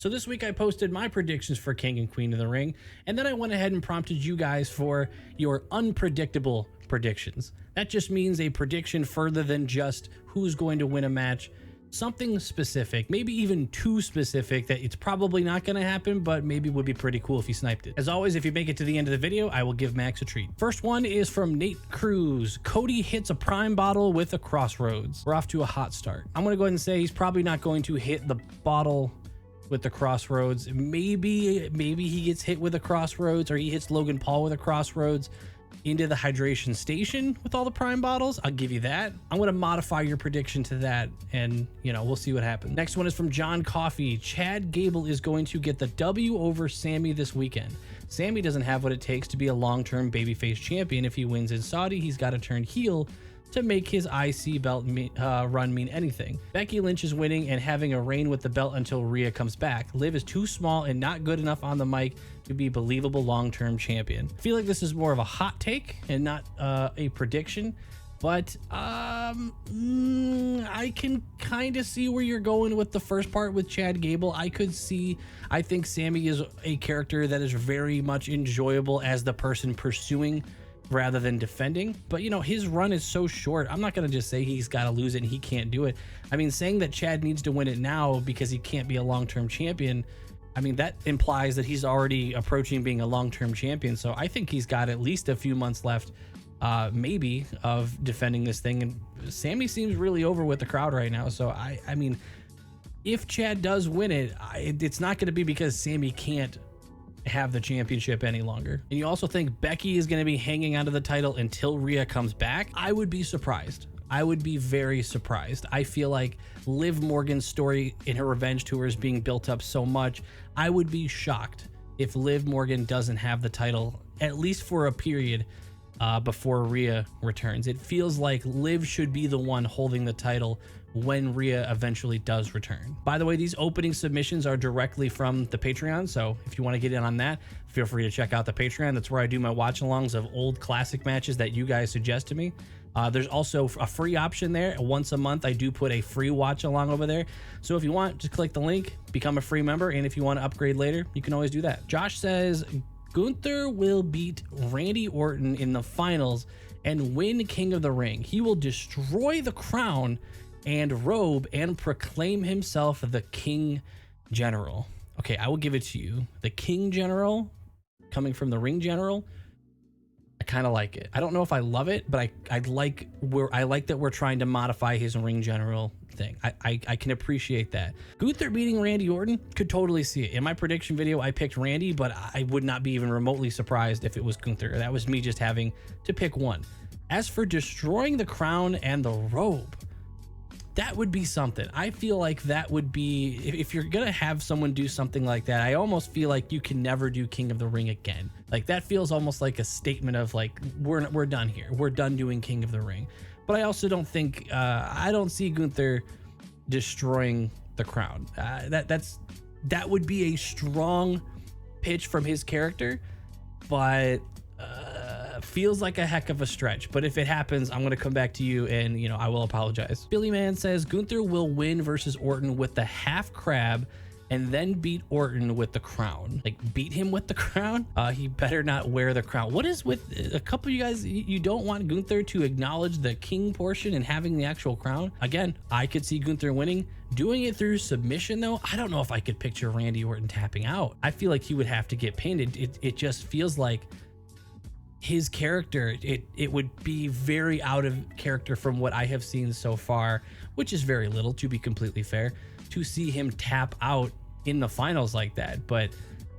So this week I posted my predictions for King and Queen of the Ring, and then I went ahead and prompted you guys for your unpredictable predictions. That just means a prediction further than just who's going to win a match. Something specific, maybe even too specific that it's probably not going to happen, but maybe would be pretty cool if you sniped it. As always, if you make it to the end of the video, I will give Max a treat. First one is from Nate Cruz. Cody hits a prime bottle with a Crossroads. We're off to a hot start. I'm going to go ahead and say he's probably not going to hit the bottle with the Crossroads. Maybe he gets hit with a Crossroads, or he hits Logan Paul with a Crossroads into the hydration station with all the prime bottles. I'll give you that. I'm going to modify your prediction to that, and we'll see what happens. Next one is from John Coffey. Chad Gable is going to get the W over Sammy this weekend. Sammy doesn't have what it takes to be a long-term babyface champion. If he wins in Saudi, he's got to turn heel to make his IC belt run mean anything. Becky Lynch is winning and having a reign with the belt until Rhea comes back. Liv is too small and not good enough on the mic to be believable long-term champion. I feel like this is more of a hot take and not a prediction, but I can kind of see where you're going with the first part with Chad Gable. I think Sammy is a character that is very much enjoyable as the person pursuing rather than defending, but his run is so short. I'm not going to just say he's got to lose it and he can't do it. I mean, saying that Chad needs to win it now because he can't be a long-term champion, I mean, that implies that he's already approaching being a long-term champion. So I think he's got at least a few months left, maybe, of defending this thing. And Sammy seems really over with the crowd right now. So I mean, if Chad does win it, it's not going to be because Sammy can't have the championship any longer. And you also think Becky is going to be hanging onto the title until Rhea comes back? I would be surprised. I would be very surprised. I feel like Liv Morgan's story in her revenge tour is being built up so much. I would be shocked if Liv Morgan doesn't have the title, at least for a period, before Rhea returns. It feels like Liv should be the one holding the title when Rhea eventually does return. By the way, these opening submissions are directly from the Patreon, so if you want to get in on that, feel free to check out the Patreon. That's where I do my watch-alongs of old classic matches that you guys suggest to me. There's also a free option there. Once a month, I do put a free watch-along over there. So if you want, just click the link, become a free member, and if you want to upgrade later, you can always do that. Josh says, Gunther will beat Randy Orton in the finals and win King of the Ring. He will destroy the crown and robe and proclaim himself the King General. Okay, I will give it to you. The King General, coming from the Ring General, I kind of like it. I don't know if I love it, but I like that we're trying to modify his Ring General thing. I can appreciate that. Gunther beating Randy Orton, could totally see it. In my prediction video, I picked Randy, but I would not be even remotely surprised if it was Gunther. That was me just having to pick one. As for destroying the crown and the robe, that would be something. I feel like that would be, if you're gonna have someone do something like that, I almost feel like you can never do King of the Ring again. Like, that feels almost like a statement of like, we're done here. We're done doing King of the Ring. But I also don't think, I don't see Gunther destroying the crown. That would be a strong pitch from his character, but feels like a heck of a stretch. But if it happens, I'm going to come back to you and I will apologize. Billy Man says Gunther will win versus Orton with the half crab and then beat Orton with the crown. Like, beat him with the crown? He better not wear the crown. What is with a couple of you guys? You don't want Gunther to acknowledge the king portion and having the actual crown? Again, I could see Gunther winning. Doing it through submission, though, I don't know if I could picture Randy Orton tapping out. I feel like he would have to get pinned. It just feels like his character, it would be very out of character from what I have seen so far, which is very little, to be completely fair, to see him tap out in the finals like that. But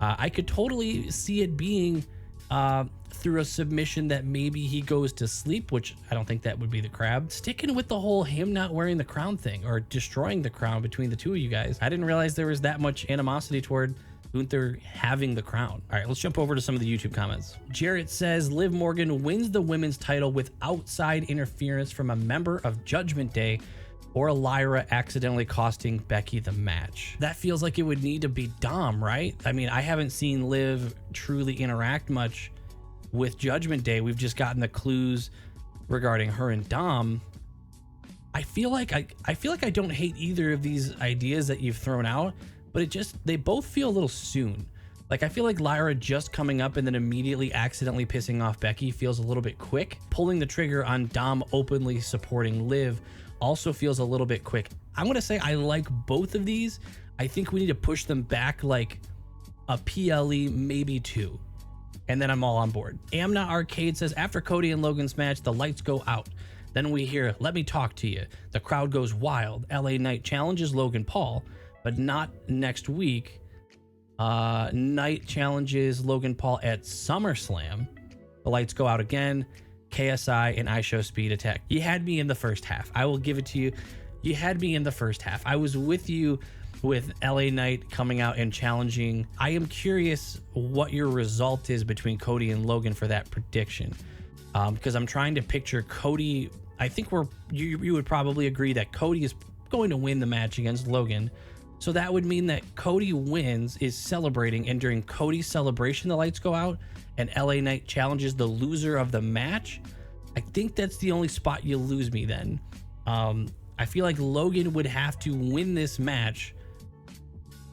I could totally see it being through a submission that maybe he goes to sleep, which I don't think that would be the crab. Sticking with the whole him not wearing the crown thing or destroying the crown between the two of you guys, I didn't realize there was that much animosity toward Gunther having the crown. All right, let's jump over to some of the YouTube comments. Jarrett says Liv Morgan wins the women's title with outside interference from a member of Judgment Day or Lyra accidentally costing Becky the match. That feels like it would need to be Dom, right? I mean, I haven't seen Liv truly interact much with Judgment Day. We've just gotten the clues regarding her and Dom. I feel like I don't hate either of these ideas that you've thrown out, but they both feel a little soon. Like, I feel like Lyra just coming up and then immediately accidentally pissing off Becky feels a little bit quick. Pulling the trigger on Dom openly supporting Liv also feels a little bit quick. I'm going to say I like both of these. I think we need to push them back like a PLE, maybe 2. And then I'm all on board. Amna Arcade says, after Cody and Logan's match, the lights go out. Then we hear, let me talk to you. The crowd goes wild. LA Knight challenges Logan Paul, but not next week. Knight challenges Logan Paul at SummerSlam. The lights go out again. KSI and IShowSpeed attack. You had me in the first half. I will give it to you. You had me in the first half. I was with you with LA Knight coming out and challenging. I am curious what your result is between Cody and Logan for that prediction. Because I'm trying to picture Cody. I think you would probably agree that Cody is going to win the match against Logan. So that would mean that Cody wins, is celebrating, and during Cody's celebration, the lights go out, and LA Knight challenges the loser of the match. I think that's the only spot you lose me then. I feel like Logan would have to win this match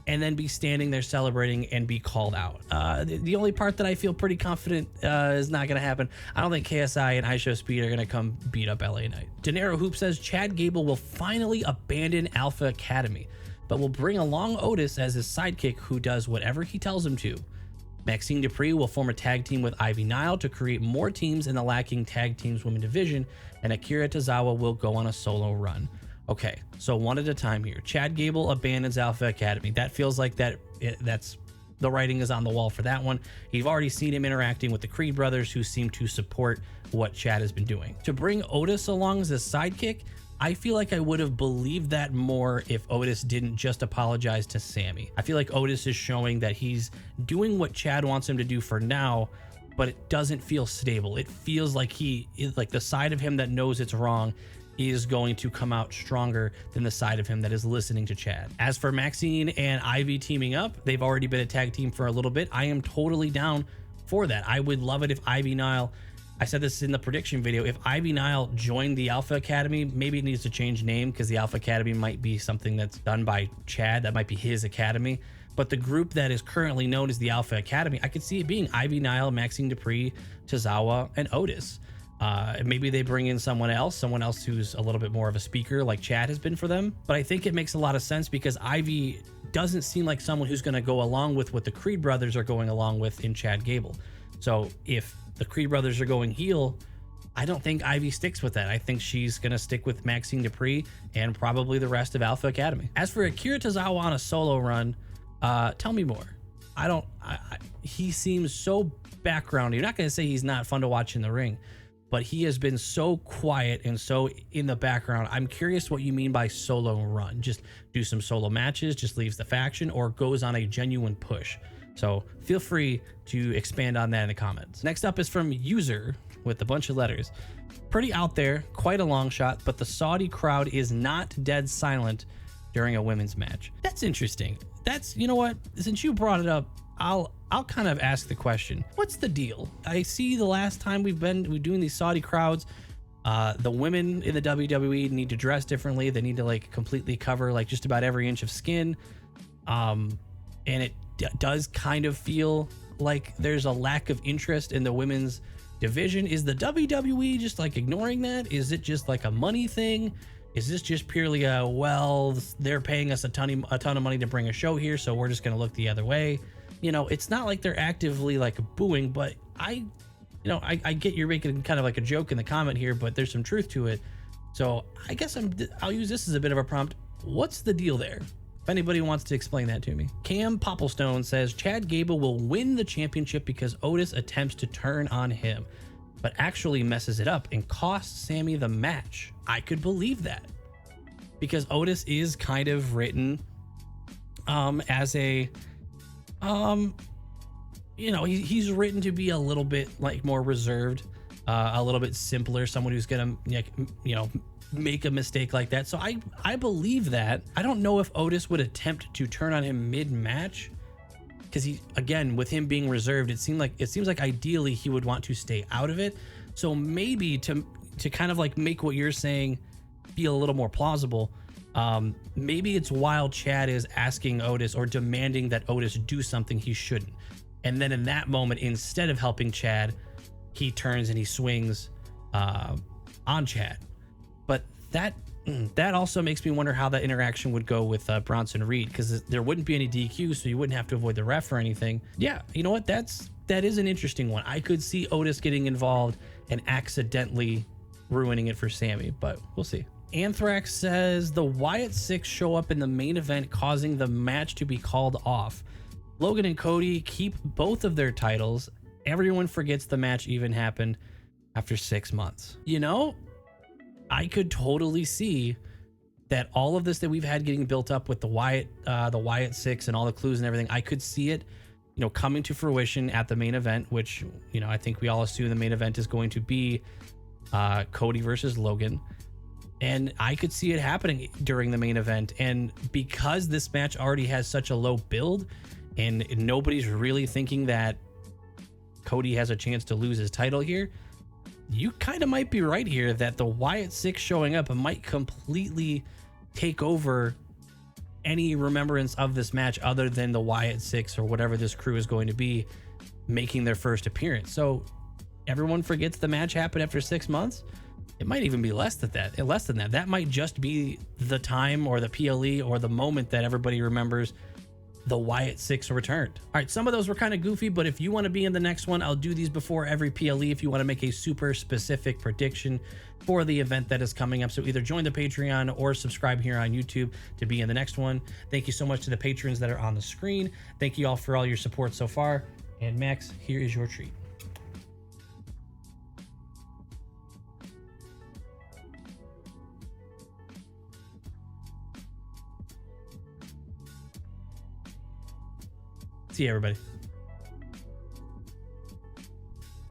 and then be standing there celebrating and be called out. The only part that I feel pretty confident is not going to happen. I don't think KSI and IShowSpeed are going to come beat up LA Knight. Denaro Hoop says Chad Gable will finally abandon Alpha Academy, but will bring along Otis as his sidekick who does whatever he tells him to. Maxine Dupree will form a tag team with Ivy Nile to create more teams in the lacking tag teams women division, and Akira Tozawa will go on a solo run. Okay, so one at a time here. Chad Gable abandons Alpha Academy. That feels like that's the writing is on the wall for that one. You've already seen him interacting with the Creed brothers, who seem to support what Chad has been doing. To bring Otis along as a sidekick, I feel like I would have believed that more if Otis didn't just apologize to Sammy. I feel like Otis is showing that he's doing what Chad wants him to do for now, but it doesn't feel stable. It feels like the side of him that knows it's wrong is going to come out stronger than the side of him that is listening to Chad. As for Maxine and Ivy teaming up, they've already been a tag team for a little bit. I am totally down for that. I would love it if Ivy Nile, I said this in the prediction video, if Ivy Nile joined the Alpha Academy, maybe it needs to change name because the Alpha Academy might be something that's done by Chad. That might be his academy. But the group that is currently known as the Alpha Academy, I could see it being Ivy Nile, Maxine Dupree, Tozawa, and Otis. Maybe they bring in someone else who's a little bit more of a speaker like Chad has been for them. But I think it makes a lot of sense because Ivy doesn't seem like someone who's going to go along with what the Creed brothers are going along with in Chad Gable. So if the Creed brothers are going heel, I don't think Ivy sticks with that. I think she's going to stick with Maxine Dupree and probably the rest of Alpha Academy. As for Akira Tozawa on a solo run, tell me more. He seems so background. You're not going to say he's not fun to watch in the ring, but he has been so quiet and so in the background. I'm curious what you mean by solo run. Just do some solo matches, just leaves the faction, or goes on a genuine push. So feel free to expand on that in the comments. Next up is from User with a bunch of letters. Pretty out there, quite a long shot, but the Saudi crowd is not dead silent during a women's match. That's interesting. That's, you know what, since you brought it up, I'll kind of ask the question. What's the deal? I see the last time we're doing these Saudi crowds, the women in the WWE need to dress differently. They need to like completely cover like just about every inch of skin. And it does kind of feel like there's a lack of interest in the women's division. Is the WWE just like ignoring that? Is it just like a money thing? Is this just purely they're paying us a ton of money to bring a show here, so we're just going to look the other way? You know, it's not like they're actively like booing, but I get you're making kind of like a joke in the comment here, but there's some truth to it. So I guess I'll use this as a bit of a prompt. What's the deal there? If anybody wants to explain that to me. Cam Popplestone says Chad Gable will win the championship because Otis attempts to turn on him, but actually messes it up and costs Sammy the match. I could believe that because Otis is kind of written as a he's written to be a little bit like more reserved, a little bit simpler, someone who's gonna make a mistake like that. So I believe that. I don't know if Otis would attempt to turn on him mid-match because he, again, with him being reserved, it seems like ideally he would want to stay out of it. So maybe to kind of like make what you're saying feel a little more plausible, Maybe it's while Chad is asking Otis or demanding that Otis do something he shouldn't. And then in that moment, instead of helping Chad, he turns and he swings on Chad. But that also makes me wonder how that interaction would go with Bronson Reed, because there wouldn't be any DQ, so you wouldn't have to avoid the ref or anything. Yeah, you know what? That is an interesting one. I could see Otis getting involved and accidentally ruining it for Sammy, but we'll see. Anthrax says the Wyatt Six show up in the main event, causing the match to be called off. Logan and Cody keep both of their titles. Everyone forgets the match even happened after 6 months. You know, I could totally see that all of this that we've had getting built up with the Wyatt Six and all the clues and everything, I could see it, you know, coming to fruition at the main event, which, you know, I think we all assume the main event is going to be Cody versus Logan. And I could see it happening during the main event. And because this match already has such a low build and nobody's really thinking that Cody has a chance to lose his title here, you kind of might be right here that the Wyatt Six showing up might completely take over any remembrance of this match other than the Wyatt Six or whatever this crew is going to be making their first appearance. So everyone forgets the match happened after 6 months. It might even be less than that. That might just be the time or the PLE or the moment that everybody remembers the Wyatt Six returned. All right, some of those were kind of goofy, but if you want to be in the next one, I'll do these before every PLE if you want to make a super specific prediction for the event that is coming up. So either join the Patreon or subscribe here on YouTube to be in the next one. Thank you so much to the patrons that are on the screen. Thank you all for all your support so far. And Max, here is your treat. See you, everybody.